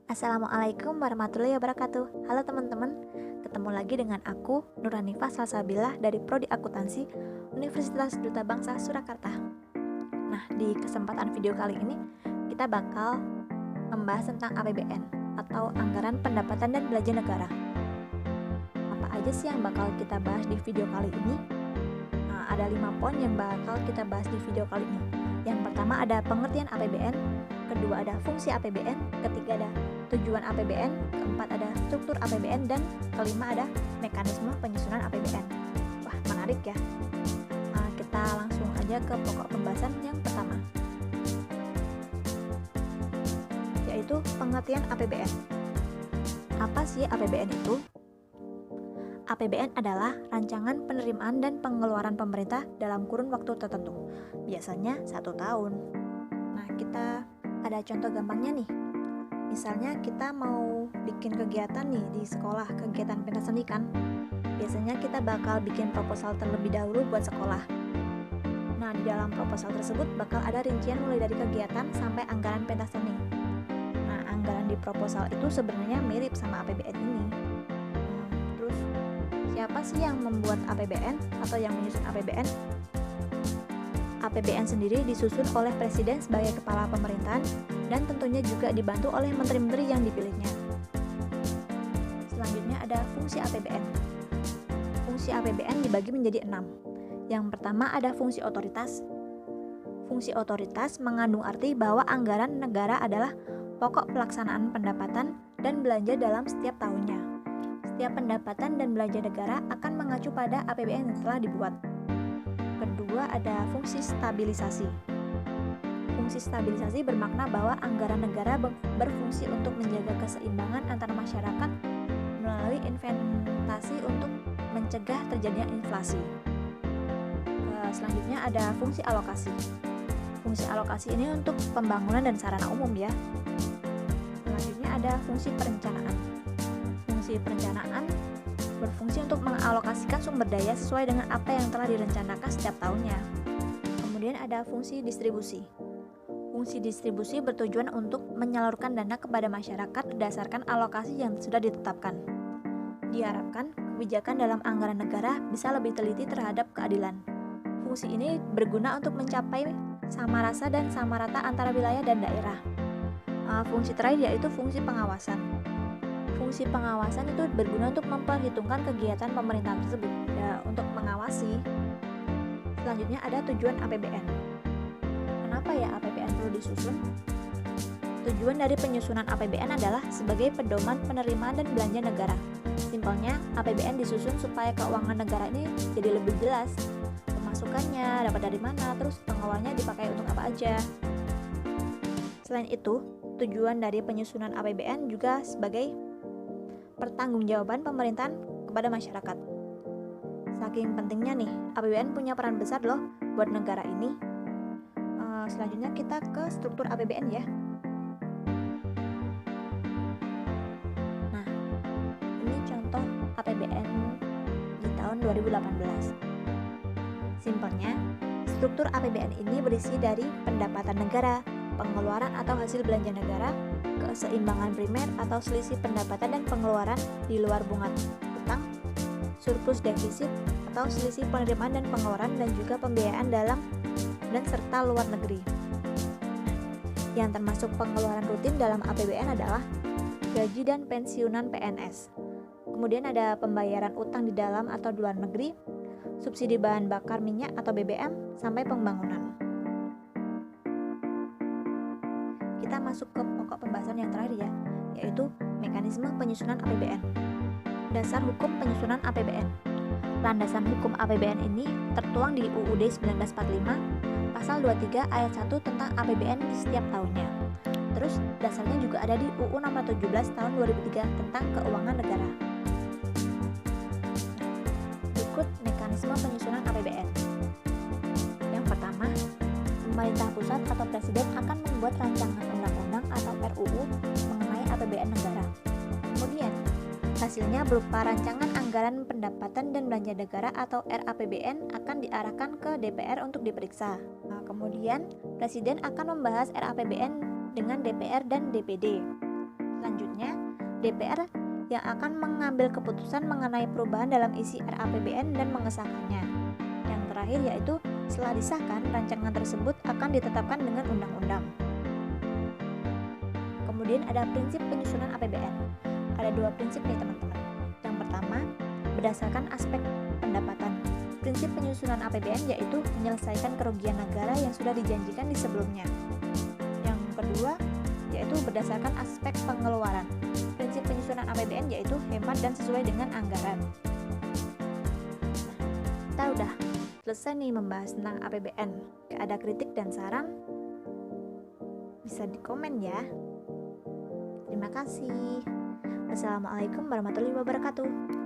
Assalamualaikum warahmatullahi wabarakatuh. Halo teman-teman, ketemu lagi dengan aku Nurhanifah Salsabilah dari Prodi Akuntansi Universitas Duta Bangsa Surakarta. Nah, di kesempatan video kali ini kita bakal membahas tentang APBN atau Anggaran Pendapatan dan Belanja Negara. Apa aja sih yang bakal kita bahas di video kali ini? Nah, ada 5 poin yang bakal kita bahas di video kali ini. Yang pertama ada pengertian APBN, kedua ada fungsi APBN, ketiga ada tujuan APBN, keempat ada struktur APBN, dan kelima ada mekanisme penyusunan APBN. Wah, menarik ya. Nah, kita langsung aja ke pokok pembahasan yang pertama, yaitu pengertian APBN. Apa sih APBN itu? APBN adalah rancangan penerimaan dan pengeluaran pemerintah dalam kurun waktu tertentu, biasanya 1 tahun. Nah, kita ada contoh gampangnya nih. Misalnya kita mau bikin kegiatan nih di sekolah, kegiatan pentas seni kan. Biasanya kita bakal bikin proposal terlebih dahulu buat sekolah. Nah, di dalam proposal tersebut bakal ada rincian mulai dari kegiatan sampai anggaran pentas seni. Nah, anggaran di proposal itu sebenarnya mirip sama APBN ini. Terus, siapa sih yang membuat APBN atau yang menyusun APBN? APBN sendiri disusun oleh Presiden sebagai kepala pemerintahan dan tentunya juga dibantu oleh menteri-menteri yang dipilihnya. Selanjutnya ada fungsi APBN. Fungsi APBN dibagi menjadi 6. Yang pertama ada fungsi otoritas. Fungsi otoritas mengandung arti bahwa anggaran negara adalah pokok pelaksanaan pendapatan dan belanja dalam setiap tahunnya. Setiap pendapatan dan belanja negara akan mengacu pada APBN yang telah dibuat. Kedua ada fungsi stabilisasi. Fungsi stabilisasi bermakna bahwa anggaran negara berfungsi untuk menjaga keseimbangan antara masyarakat melalui investasi untuk mencegah terjadinya inflasi. Selanjutnya ada fungsi alokasi. Fungsi alokasi ini untuk pembangunan dan sarana umum ya. Selanjutnya ada fungsi perencanaan. Fungsi perencanaan berfungsi untuk mengalokasikan sumber daya sesuai dengan apa yang telah direncanakan setiap tahunnya. Kemudian ada fungsi distribusi. Fungsi distribusi bertujuan untuk menyalurkan dana kepada masyarakat berdasarkan alokasi yang sudah ditetapkan. Diharapkan kebijakan dalam anggaran negara bisa lebih teliti terhadap keadilan. Fungsi ini berguna untuk mencapai sama rasa dan sama rata antara wilayah dan daerah. Fungsi terakhir yaitu fungsi pengawasan. Fungsi pengawasan itu berguna untuk memperhitungkan kegiatan pemerintahan tersebut, ya, untuk mengawasi. Selanjutnya ada tujuan APBN. Kenapa ya APBN perlu disusun? Tujuan dari penyusunan APBN adalah sebagai pedoman penerimaan dan belanja negara. Simpelnya, APBN disusun supaya keuangan negara ini jadi lebih jelas. Pemasukannya dapat dari mana, terus pengeluarannya dipakai untuk apa aja. Selain itu, tujuan dari penyusunan APBN juga sebagai pertanggungjawaban pemerintahan kepada masyarakat. Saking pentingnya nih, APBN punya peran besar loh buat negara ini. Selanjutnya kita ke struktur APBN ya. Nah, ini contoh APBN di tahun 2018. Simpelnya, struktur APBN ini berisi dari pendapatan negara, pengeluaran atau hasil belanja negara, keseimbangan primer atau selisih pendapatan dan pengeluaran di luar bunga utang, surplus defisit atau selisih penerimaan dan pengeluaran, dan juga pembiayaan dalam dan serta luar negeri. Yang termasuk pengeluaran rutin dalam APBN adalah gaji dan pensiunan PNS. Kemudian ada pembayaran utang di dalam atau di luar negeri, subsidi bahan bakar minyak atau BBM, sampai pembangunan. Kita masuk ke pokok pembahasan yang terakhir ya, yaitu mekanisme penyusunan APBN. Dasar hukum penyusunan APBN. Landasan hukum APBN ini tertuang di UUD 1945 pasal 23 ayat 1 tentang APBN di setiap tahunnya. Terus dasarnya juga ada di UU nomor 17 tahun 2003 tentang keuangan negara. Berikut mekanisme penyusunan APBN. Yang pertama, pemerintah pusat atau presiden akan membuat rancangan undang-undang atau RUU mengenai APBN negara. Kemudian, hasilnya berupa rancangan anggaran pendapatan dan belanja negara atau RAPBN akan diarahkan ke DPR untuk diperiksa. Kemudian, presiden akan membahas RAPBN dengan DPR dan DPD. Selanjutnya, DPR yang akan mengambil keputusan mengenai perubahan dalam isi RAPBN dan mengesahkannya. Yang terakhir yaitu setelah disahkan, rancangan tersebut akan ditetapkan dengan undang-undang. Kemudian ada prinsip penyusunan APBN. Ada 2 prinsip nih teman-teman. Yang pertama, berdasarkan aspek pendapatan. Prinsip penyusunan APBN yaitu menyelesaikan kerugian negara yang sudah dijanjikan di sebelumnya. Yang kedua, yaitu berdasarkan aspek pengeluaran. Prinsip penyusunan APBN yaitu hemat dan sesuai dengan anggaran. Kita udah selesai nih membahas tentang APBN. Ada kritik dan saran, bisa di komen ya. Terima kasih. Wassalamualaikum warahmatullahi wabarakatuh.